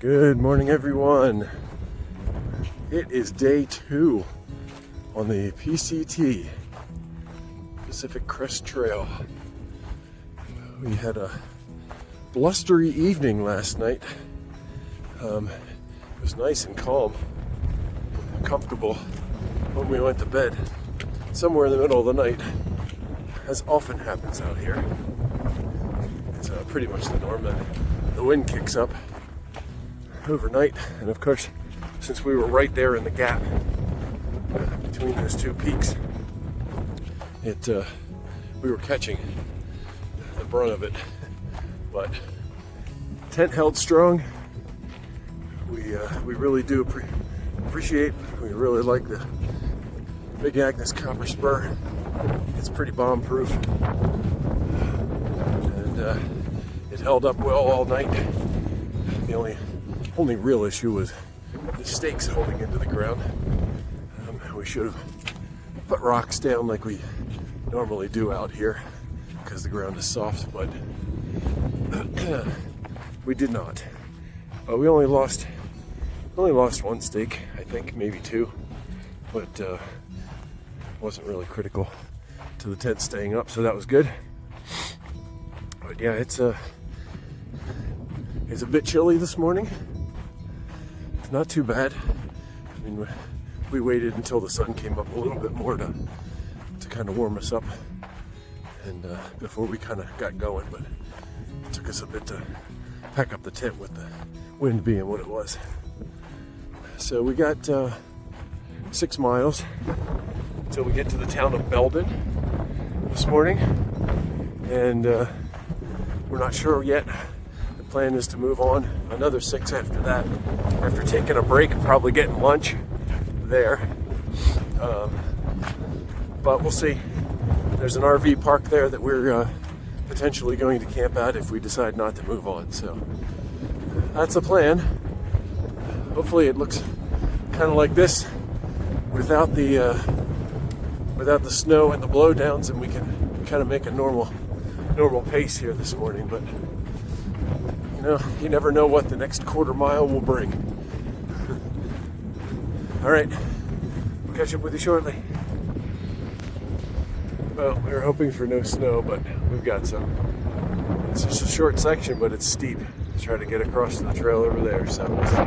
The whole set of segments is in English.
Good morning, everyone. It is day 2 on the PCT, Pacific Crest Trail. We had a blustery evening last night. It was nice and calm, comfortable when we went to bed. Somewhere in the middle of the night, as often happens out here. It's pretty much the norm that the wind kicks up overnight, and of course, since we were right there in the gap between those two peaks, we were catching the brunt of it. But tent held strong. We really do appreciate. We really like the Big Agnes copper spur. It's pretty bomb-proof, and it held up well all night. The only real issue was the stakes holding into the ground. We should have put rocks down like we normally do out here because the ground is soft, but we did not. We only lost one stake, I think, maybe two, but wasn't really critical to the tent staying up, so that was good. But yeah, it's a bit chilly this morning. It's not too bad. I mean, we waited until the sun came up a little bit more to kind of warm us up, and before we kind of got going, but it took us a bit to pack up the tent with the wind being what it was. So we got 6 miles until we get to the town of Belden this morning, and we're not sure yet. The plan is to move on another 6 after that, after taking a break and probably getting lunch there. But we'll see. There's an RV park there that we're potentially going to camp at if we decide not to move on. So that's the plan. Hopefully it looks kind of like this without the snow and the blowdowns, and we can kind of make a normal pace here this morning. But you know, you never know what the next quarter mile will bring. All right, we'll catch up with you shortly. Well, we were hoping for no snow, but we've got some. It's just a short section, but it's steep. Let's try to get across the trail over there, so we'll see.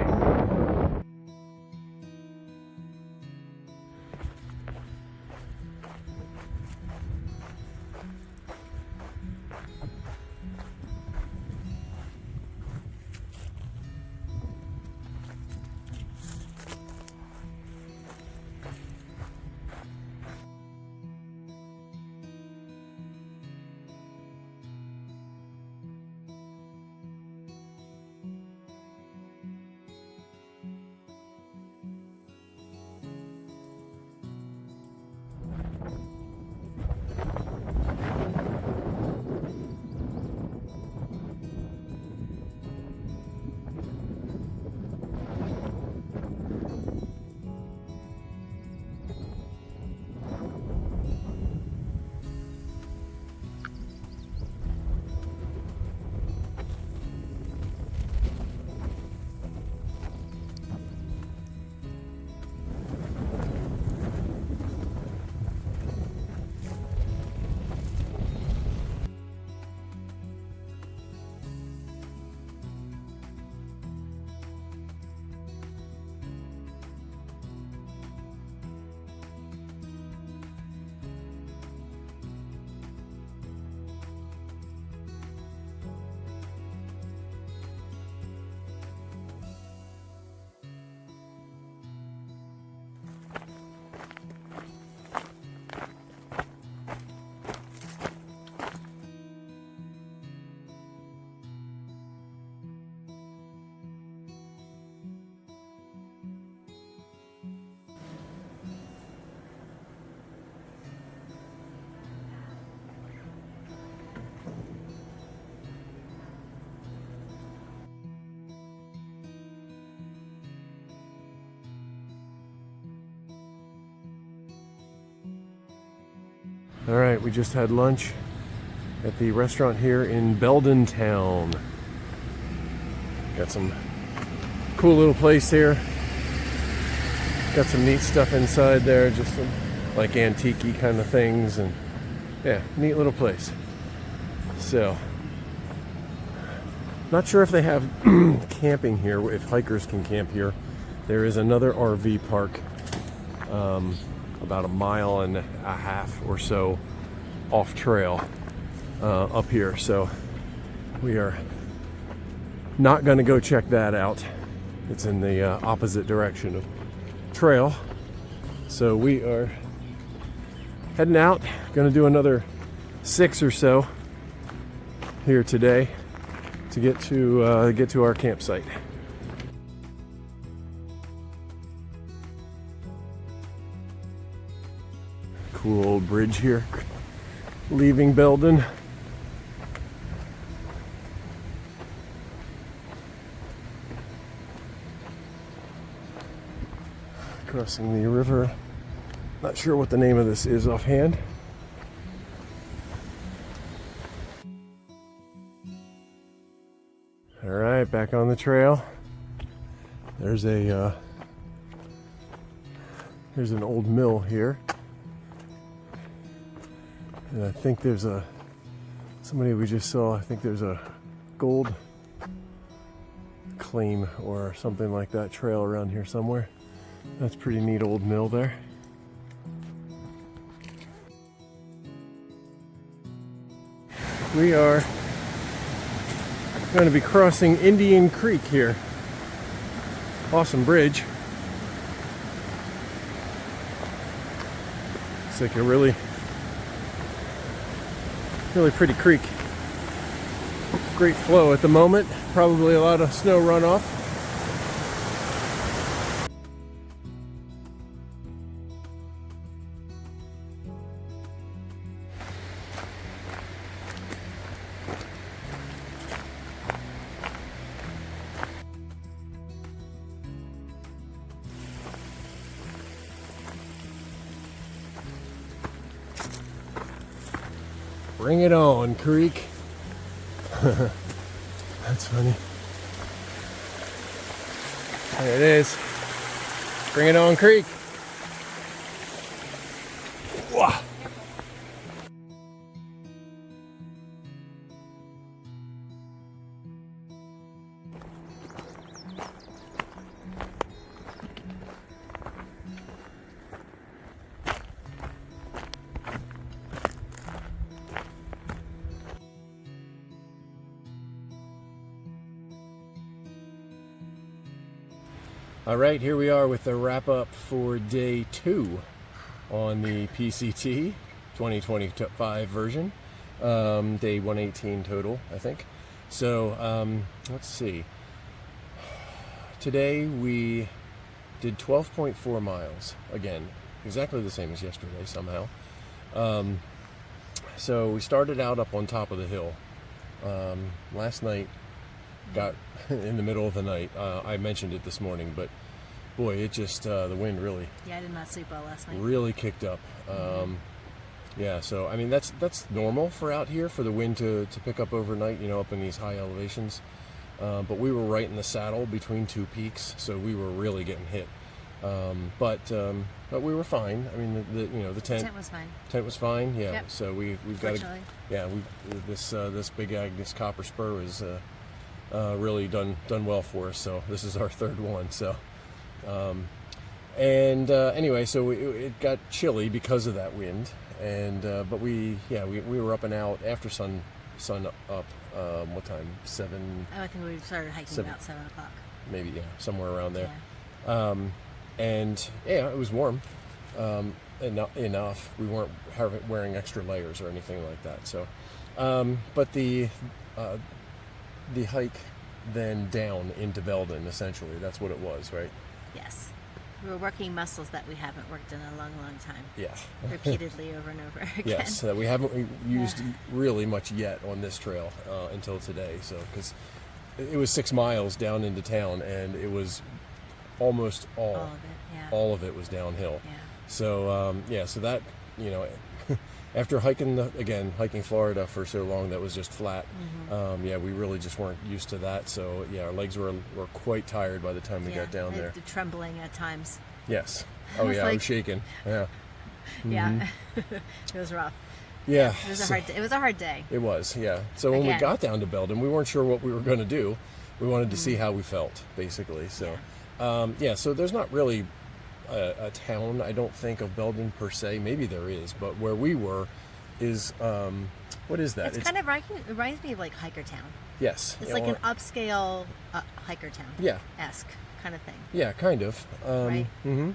All right, we just had lunch at the restaurant here in Belden Town. Got some Cool little place here. Got some neat stuff inside there, just some like antique-y kind of things, and yeah, neat little place. So, not sure if they have camping here, if hikers can camp here. There is another RV park about 1.5 miles or so off trail up here. So we are not going to go check that out. It's in the opposite direction of trail. So we are heading out. Going to do another 6 or so here today to get to our campsite. Cool old bridge here, leaving Belden. Crossing the river. Not sure what the name of this is offhand. All right, back on the trail. There's an old mill here. And I think there's somebody we just saw, I think there's a gold claim or something like that trail around here somewhere. That's a pretty neat old mill there. We are going to be crossing Indian Creek here. Awesome bridge. It's like a really pretty creek. Great flow at the moment. Probably a lot of snow runoff. Bring it on, creek. That's funny. There it is. Bring it on, creek. Wah. All right, here we are with the wrap up for day 2 on the PCT 2025 version. Day 118 total, I think. So let's see. Today we did 12.4 miles. Again, exactly the same as yesterday somehow. So we started out up on top of the hill. Last night got in the middle of the night. I mentioned it this morning, but boy, it just the wind really. Yeah, I did not sleep well last night. Really kicked up. Yeah, so I mean that's normal for out here for the wind to pick up overnight, you know, up in these high elevations. But we were right in the saddle between 2 peaks, so we were really getting hit. But we were fine. I mean, the tent was fine. Tent was fine. Yeah. Yep. So we've got this Big Agnes Copper Spur is really done well for us. So this is our 3rd one. So anyway, so it got chilly because of that wind, and but we were up and out after sun up. What time? 7. Oh, I think we started hiking about 7 o'clock. Maybe, yeah, somewhere around there. Yeah. And yeah, it was warm enough. We weren't wearing extra layers or anything like that. So, but the hike then down into Belden, essentially, that's what it was, right? Yes. We were working muscles that we haven't worked in a long, long time. Yeah. Repeatedly over and over again. Yes, that we haven't used really much yet on this trail until today. So, because it was 6 miles down into town, and it was almost all of it was downhill. Yeah. So so that you know, after hiking Florida for so long, that was just flat. Yeah, we really just weren't used to that. So yeah, our legs were quite tired by the time we got down there. The trembling at times. Yes. Oh yeah, I was shaking. Yeah. Yeah. It was rough. Yeah. It was a hard day. It was, yeah. So when we got down to Belden, we weren't sure what we were going to do. We wanted to see how we felt, basically. So, so there's not really a town, I don't think, of Belden per se. Maybe there is, but where we were is, what is that? It reminds me of like Hiker Town. Yes. It's like an upscale Hiker Town. Yeah. Esque kind of thing. Yeah, kind of. Right? Mm-hmm.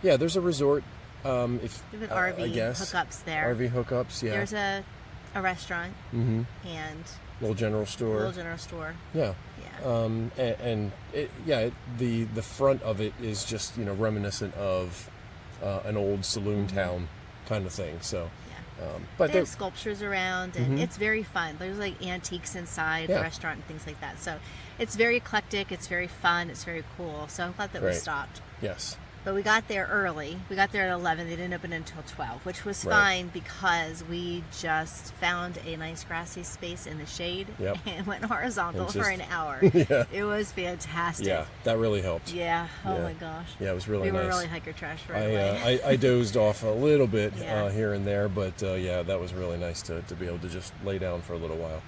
Yeah, there's a resort. With RV hookups there. RV hookups, yeah. There's a restaurant and little general store. Yeah. Yeah. The front of it is just, you know, reminiscent of an old saloon town kind of thing. So, but they have sculptures around, and it's very fun. There's like antiques inside the restaurant and things like that. So it's very eclectic. It's very fun. It's very cool. So I'm glad that we stopped. Yes. But we got there early. We got there at 11. They didn't open until 12, which was fine because we just found a nice grassy space in the shade and went horizontal for an hour. It was fantastic. Yeah, that really helped. Yeah. Oh my gosh. Yeah, it was really nice. We were really hiker trash right away. I dozed off a little bit here and there, but yeah, that was really nice to be able to just lay down for a little while.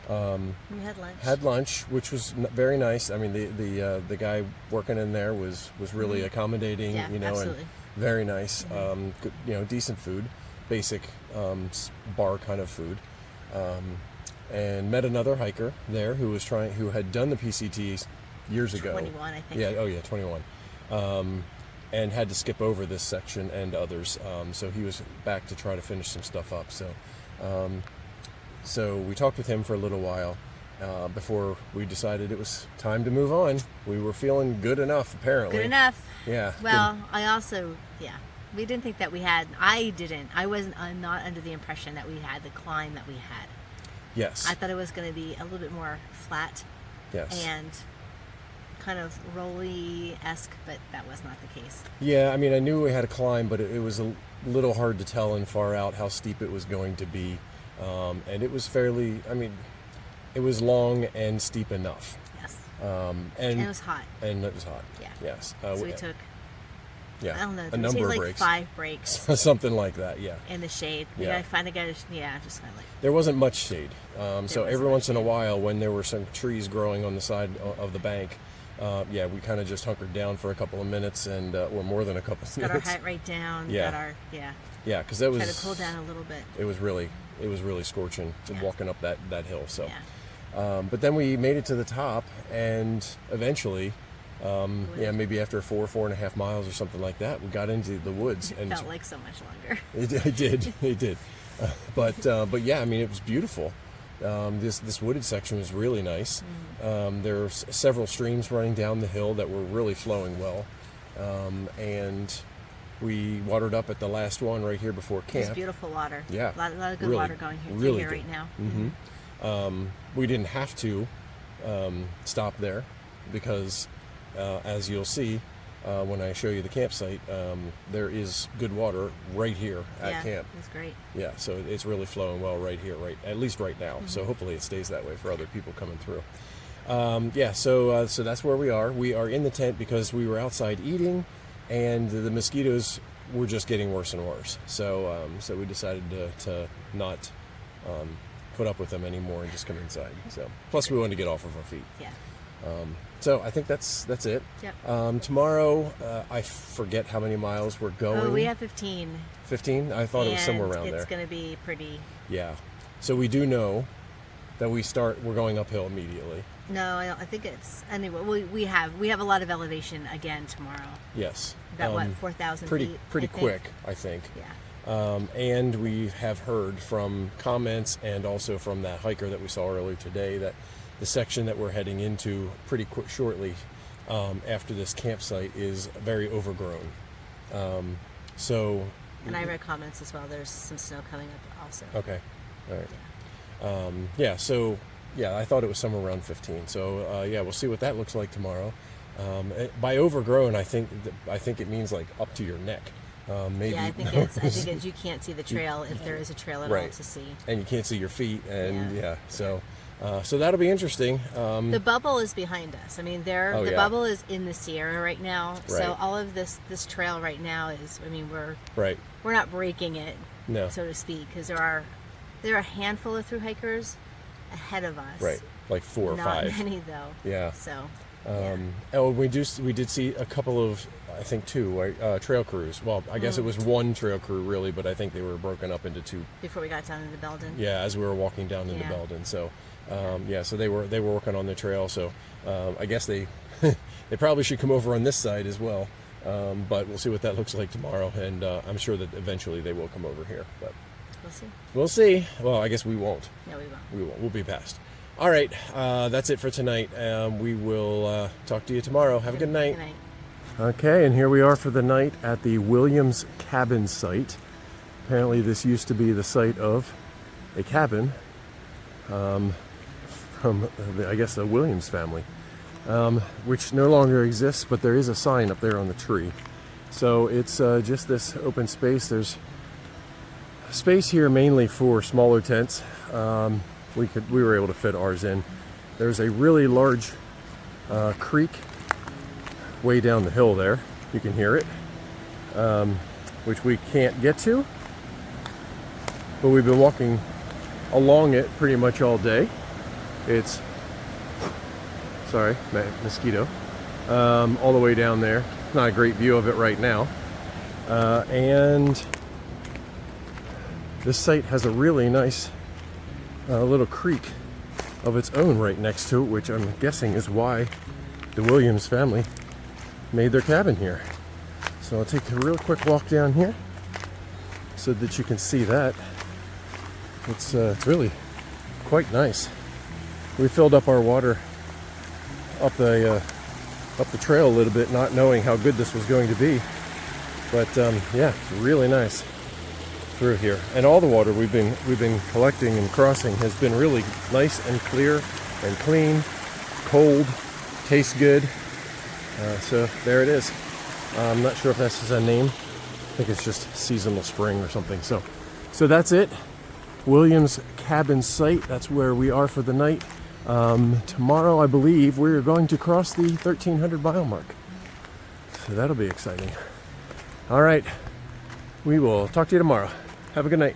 We had lunch. Had lunch, which was very nice. I mean, the guy working in there was really accommodating, you know, absolutely. and very nice. Good, you know, decent food, basic bar kind of food. And met another hiker there who had done the PCT years ago. 21, I think. Yeah. Oh yeah, 21. And had to skip over this section and others. So he was back to try to finish some stuff up. So we talked with him for a little while before we decided it was time to move on. We were feeling good enough, apparently. Good enough. Yeah. Well, we didn't think that we had. I wasn't not under the impression that we had the climb that we had. Yes. I thought it was going to be a little bit more flat. Yes. And kind of rolly-esque, but that was not the case. Yeah, I mean, I knew we had a climb, but it was a little hard to tell and far out how steep it was going to be. And it was it was long and steep enough. Yes. And it was hot. And it was hot. Yeah. Yes. So we took, I don't know, a number of like breaks. 5 breaks. Something like that, yeah. In the shade. Just kind of like. There wasn't much shade. So every once in a while, when there were some trees growing on the side of the bank, we kind of just hunkered down for a couple of minutes, and or more than a couple of minutes. Got our hat right down. Yeah. Yeah, because that was. Tried to cool down a little bit. It was really scorching walking up that hill. So, but then we made it to the top, and eventually, maybe after 4.5 miles or something like that, we got into the woods. It felt like so much longer. It did. But yeah, I mean, it was beautiful. This wooded section was really nice. There were several streams running down the hill that were really flowing well, and we watered up at the last one right here before camp. It's beautiful water. Yeah. A lot of good water going here right now. We didn't have to stop there because, as you'll see when I show you the campsite, there is good water right here at camp. It's great. Yeah, so it's really flowing well right here, at least right now. So hopefully it stays that way for other people coming through. So that's where we are. We are in the tent because we were outside eating, and the mosquitoes were just getting worse and worse. So we decided to not put up with them anymore and just come inside. So plus we wanted to get off of our feet. Yeah. So I think that's it. Yep. Tomorrow, I forget how many miles we're going. Oh, we have 15. 15? I thought it was somewhere around there. It's going to be pretty. Yeah. So we do know that we're going uphill immediately. No, I think it's anyway. We have a lot of elevation again tomorrow. Yes. About 4,000 feet. Pretty quick, I think. Yeah. And we have heard from comments and also from that hiker that we saw earlier today that the section that we're heading into pretty quick shortly after this campsite is very overgrown. And I read comments as well. There's some snow coming up also. Okay. All right. Yeah. I thought it was somewhere around 15. So we'll see what that looks like tomorrow. By overgrown, I think it means like up to your neck. Maybe. Yeah, I think it's you can't see the trail if there is a trail at all to see. And you can't see your feet, and so that'll be interesting. The bubble is behind us. I mean, the bubble is in the Sierra right now. So all of this trail right now is, I mean, we're not breaking it, so to speak, because there are a handful of through hikers ahead of us. Right, like 4 or 5. Not many though. Yeah. So. Oh, we did see a couple of, I think 2 trail crews. Well, I guess it was 1 trail crew really, but I think they were broken up into 2 before we got down into Belden. Yeah, as we were walking down into Belden. So, so they were working on the trail. So, I guess they they probably should come over on this side as well. But we'll see what that looks like tomorrow, and I'm sure that eventually they will come over here. But we'll see. We'll see. Well, I guess we won't. No, we won't. We won't. We'll be past. All right, that's it for tonight. We will talk to you tomorrow. Have a good night. Good night. Okay, and here we are for the night at the Williams cabin site. Apparently this used to be the site of a cabin from, I guess, the Williams family, which no longer exists, but there is a sign up there on the tree. So it's just this open space. There's space here mainly for smaller tents. We were able to fit ours in. There's a really large creek way down the hill there. You can hear it, which we can't get to, but we've been walking along it pretty much all day. It's, sorry, mosquito, all the way down there. Not a great view of it right now. And this site has a really nice little creek of its own right next to it, which I'm guessing is why the Williams family made their cabin here. So I'll take a real quick walk down here so that you can see that. It's really quite nice. We filled up our water up the trail a little bit, not knowing how good this was going to be. But yeah, it's really nice through here, and all the water we've been collecting and crossing has been really nice and clear and clean, cold, tastes good. So there it is. I'm not sure if this is a name. I think it's just seasonal spring or something. So that's it. Williams cabin site. That's where we are for the night. Tomorrow, I believe, we're going to cross the 1,300 mile mark. So that'll be exciting. All right. We will talk to you tomorrow. Have a good night.